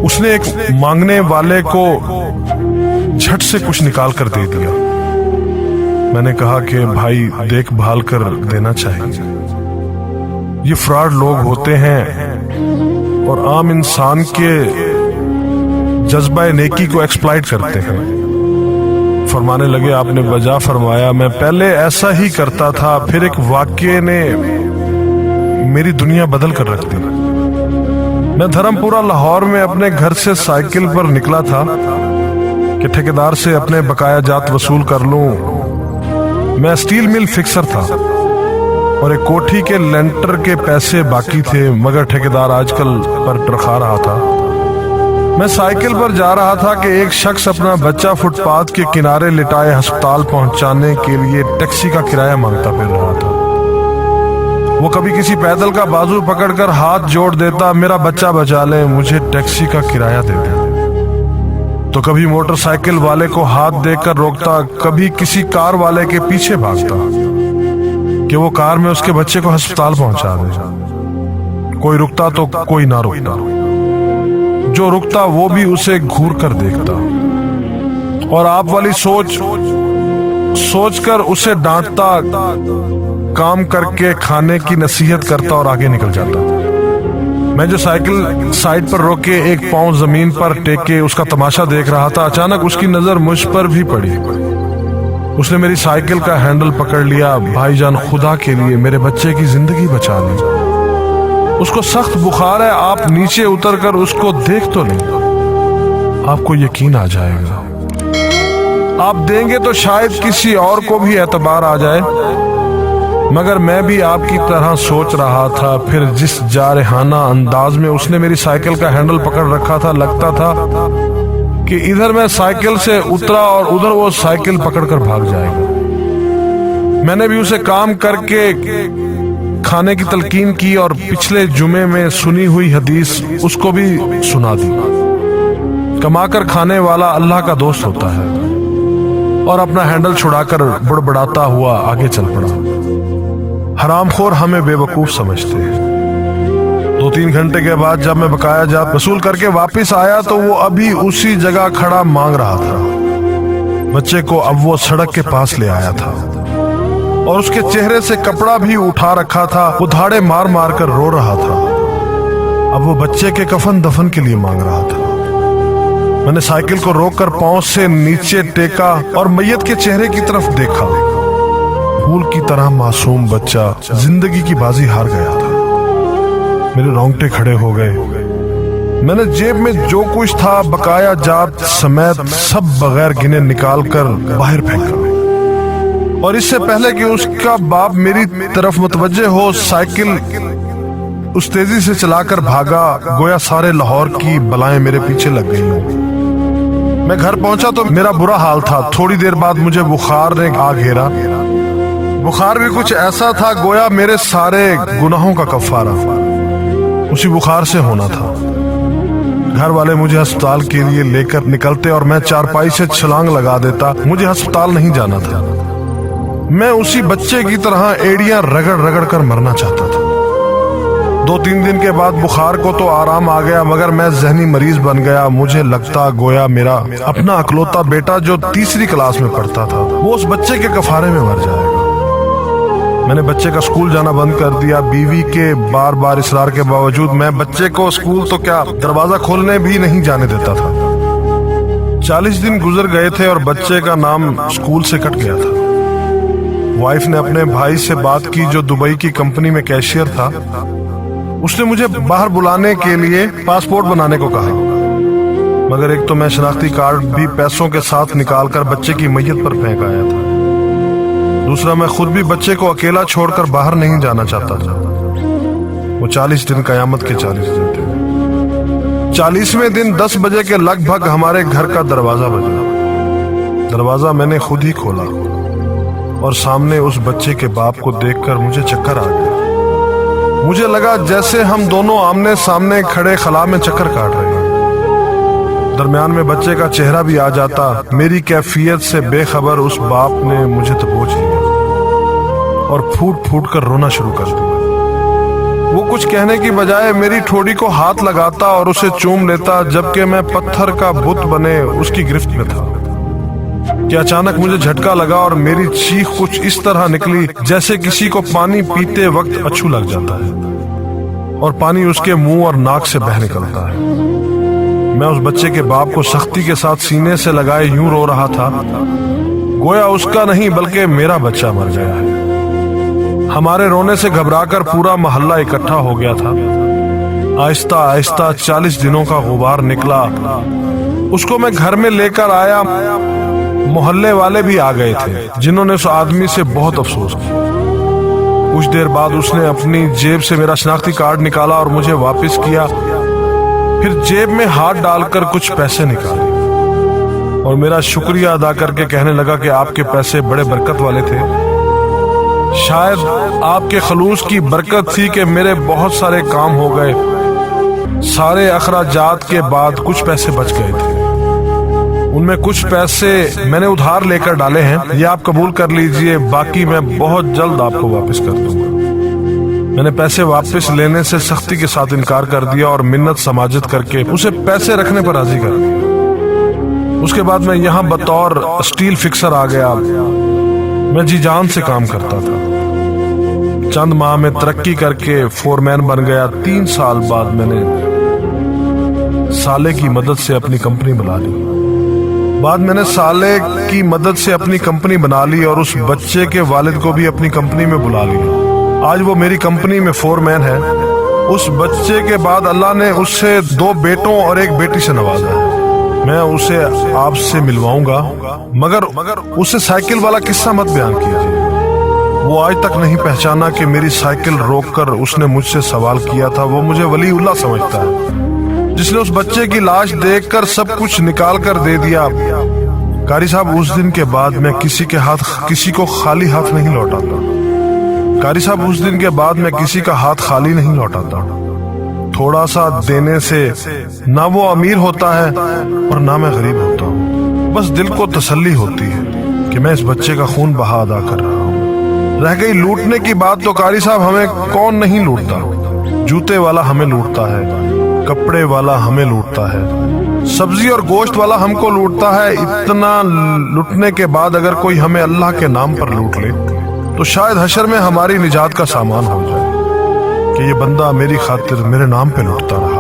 उसने एक मांगने वाले को झट से कुछ निकाल कर दे दिया। मैंने कहा कि भाई देखभाल कर देना चाहिए, ये फ्रॉड लोग होते हैं और आम इंसान के जज्बा नेकी को एक्सप्लॉइट करते हैं। फरमाने लगे आपने वजह फरमाया, मैं पहले ऐसा ही करता था, फिर एक वाक़ये ने मेरी दुनिया बदल कर रख दी। मैं धर्मपुरा लाहौर में अपने घर से साइकिल पर निकला था कि ठेकेदार से अपने बकाया जात वसूल कर लूं। मैं स्टील मिल फिक्सर था और एक कोठी के लेंटर के पैसे बाकी थे, मगर ठेकेदार आजकल पर टरखा रहा था। मैं साइकिल पर जा रहा था कि एक शख्स अपना बच्चा फुटपाथ के किनारे लिटाए अस्पताल पहुंचाने के लिए टैक्सी का किराया मांगता फिर रहा था। वो कभी किसी पैदल का बाजू पकड़कर हाथ जोड़ देता, मेरा बच्चा बचा ले, मुझे टैक्सी का किराया दे दे। तो कभी मोटरसाइकिल वाले को हाथ देकर रोकता, कभी किसी कार वाले के पीछे भागता कि वो कार में उसके बच्चे को अस्पताल पहुंचा दे। कोई रुकता तो कोई ना रुकता, जो रुकता वो भी उसे घूर कर देखता और आप वाली सोच कर उसे डांटता, काम करके खाने की नसीहत करता और आगे निकल जाता। मैं जो साइकिल साइड पर रोके एक पांव जमीन पर टेके उसका तमाशा देख रहा था, अचानक उसकी नजर मुझ पर भी पड़ी। उसने मेरी साइकिल का हैंडल पकड़ लिया। भाईजान खुदा के लिए मेरे बच्चे की जिंदगी बचा ली, उसको सख्त बुखार है, आप नीचे उतरकर उसको देख तो लें, आपको यकीन आ जाएगा। आप देंगे तो शायद किसी और को भी एतबार आ जाए, मगर मैं भी आपकी तरह सोच रहा था। फिर जिस जारहाना अंदाज में उसने मेरी साइकिल का हैंडल पकड़ रखा था, लगता था कि इधर मैं साइकिल से उतरा और उधर वो साइकिल पकड़कर भाग जाएगा। मैंने भी उसे काम करके खाने की तलकीन की और पिछले जुमे में सुनी हुई हदीस उसको भी सुना दी। कमाकर खाने वाला अल्लाह का दोस्त होता है, और अपना हैंडल छुड़ाकर बड़बड़ाता हुआ आगे चल पड़ा। हरामखोर हमें बेवकूफ समझते हैं। 2-3 घंटे के बाद जब मैं बकाया जात वसूल करके वापस आया तो वो अभी उसी जगह खड़ा मांग रहा था। बच्चे को अब वो सड़क के पास ले आया था और उसके चेहरे से कपड़ा भी उठा रखा था। वो धाड़े मार मार कर रो रहा था। अब वो बच्चे के कफन दफन के लिए मांग रहा था। मैंने साइकिल को रोककर पांव से नीचे टेका और मैयत के चेहरे की तरफ देखा। फूल की तरह मासूम बच्चा जिंदगी की बाजी हार गया था। मेरे रोंगटे खड़े हो गए। मैंने जेब में जो कुछ था बकाया जात समेत सब बगैर गिने निकाल कर बाहर फेंका, और इससे पहले कि उसका बाप मेरी तरफ मुतवज्जे हो, साइकिल उस तेजी से चलाकर भागा गोया सारे लाहौर की बलाएं मेरे पीछे लग गई हों। मैं घर पहुंचा तो मेरा बुरा हाल था। थोड़ी देर बाद मुझे बुखार ने आ घेरा। बुखार भी कुछ ऐसा था गोया मेरे सारे गुनाहों का कफारा उसी बुखार से होना था। घर वाले मुझे अस्पताल के लिए लेकर निकलते और मैं चारपाई से छलांग लगा देता। मुझे अस्पताल नहीं जाना था। मैं उसी बच्चे की तरह एड़ियां रगड़ रगड़ कर मरना चाहता था। 2-3 दिन के बाद बुखार को तो आराम आ गया, मगर मैं जहनी मरीज बन गया। मुझे लगता गोया मेरा अपना अकलौता बेटा जो 3री क्लास में पढ़ता था वो उस बच्चे के कफारे में मर जाएगा। मैंने बच्चे का स्कूल जाना बंद कर दिया। बीवी के बार बार इसरार के बावजूद मैं बच्चे को स्कूल तो क्या दरवाजा खोलने भी नहीं जाने देता था। 40 दिन गुजर गए थे और बच्चे का नाम स्कूल से कट गया था। वाइफ ने अपने भाई से बात की जो दुबई की कंपनी में कैशियर था। उसने मुझे बाहर बुलाने के लिए पासपोर्ट बनाने को कहा, मगर एक तो मैं शनाख्ती कार्ड भी पैसों के साथ निकालकर बच्चे की मैयत पर फेंक आया था। दूसरा, मैं खुद भी बच्चे को अकेला छोड़कर बाहर नहीं जाना चाहता था। वो 40 दिन कयामत के 40 दिन थे। 40वें दिन 10 बजे के लगभग हमारे घर का दरवाजा बजा। दरवाजा मैंने खुद ही खोला और सामने उस बच्चे के बाप को देखकर मुझे चक्कर आ गया। मुझे लगा जैसे हम दोनों आमने सामने खड़े खला में चक्कर काट रहे हैं। दरमियान में बच्चे का चेहरा भी आ जाता। मेरी कैफियत से बेखबर उस बाप ने मुझे दबोच लिया और फूट फूट कर रोना शुरू कर दिया। وہ کچھ کہنے کی بجائے میری ٹھوڑی کو ہاتھ لگاتا اور اسے چوم لیتا، جبکہ میں پتھر کا بت بنے اس کی گرفت میں تھا کہ اچانک مجھے جھٹکا لگا اور میری چیخ کچھ اس طرح نکلی جیسے کسی کو پانی پیتے وقت اچھو لگ جاتا ہے اور پانی اس کے منہ اور ناک سے بہہ نکلتا ہے۔ میں اس بچے کے باپ کو سختی کے ساتھ سینے سے لگائے یوں رو رہا تھا گویا اس کا نہیں بلکہ میرا بچہ مر گیا ہے۔ ہمارے رونے سے گھبرا کر پورا محلہ اکٹھا ہو گیا تھا۔ آہستہ آہستہ 40 دنوں کا غبار نکلا، اس کو میں گھر میں لے کر آیا۔ محلے والے بھی آ گئے تھے جنہوں نے اس آدمی سے بہت افسوس کیا۔ کچھ دیر بعد اس نے اپنی جیب سے میرا شناختی کارڈ نکالا اور مجھے واپس کیا، پھر جیب میں ہاتھ ڈال کر کچھ پیسے نکالے اور میرا شکریہ ادا کر کے کہنے لگا کہ آپ کے پیسے بڑے برکت والے تھے، شاید آپ کے خلوص کی برکت تھی کہ میرے بہت سارے کام ہو گئے۔ سارے اخراجات کے بعد کچھ پیسے بچ گئے تھے، ان میں کچھ پیسے میں نے ادھار لے کر ڈالے ہیں، یہ آپ قبول کر لیجئے، باقی میں بہت جلد آپ کو واپس کر دوں گا۔ میں نے پیسے واپس لینے سے سختی کے ساتھ انکار کر دیا اور منت سماجت کر کے اسے پیسے رکھنے پر راضی کر دیا۔ اس کے بعد میں یہاں بطور اسٹیل فکسر آ گیا۔ میں جی جان سے کام کرتا تھا، چند ماہ میں ترقی کر کے فور مین بن گیا۔ 3 سال بعد میں نے سالے کی مدد سے اپنی کمپنی بنا لی اور اس بچے کے والد کو بھی اپنی کمپنی میں بلا لیا۔ آج وہ میری کمپنی میں فور مین ہے۔ اس بچے کے بعد اللہ نے اس سے 2 بیٹوں اور 1 بیٹی سے نوازا ہے۔ میں اسے آپ سے ملواؤں گا، مگر اسے سائیکل والا قصہ مت بیان کیجیے۔ وہ آج تک نہیں پہچانا کہ میری سائیکل روک کر اس نے مجھ سے سوال کیا تھا۔ وہ مجھے ولی اللہ سمجھتا ہے جس نے اس بچے کی لاش دیکھ کر سب کچھ نکال کر دے دیا۔ قاری صاحب، اس دن کے بعد میں کسی کو خالی ہاتھ نہیں لوٹاتا۔ قاری صاحب، اس دن کے بعد میں کسی کا ہاتھ خالی نہیں لوٹاتا۔ تھوڑا سا دینے سے نہ وہ امیر ہوتا ہے اور نہ میں غریب ہوتا ہوں۔ بس دل کو تسلی ہوتی ہے کہ میں اس بچے کا خون بہا ادا کر رہا ہوں۔ رہ گئی لوٹنے کی بات تو قاری صاحب، ہمیں کون نہیں لوٹتا؟ جوتے والا ہمیں لوٹتا ہے، کپڑے والا ہمیں لوٹتا ہے، سبزی اور گوشت والا ہم کو لوٹتا ہے۔ اتنا لوٹنے کے بعد اگر کوئی ہمیں اللہ کے نام پر لوٹ لے تو شاید حشر میں ہماری نجات کا سامان ہو جائے کہ یہ بندہ میری خاطر میرے نام پہ لوٹتا رہا۔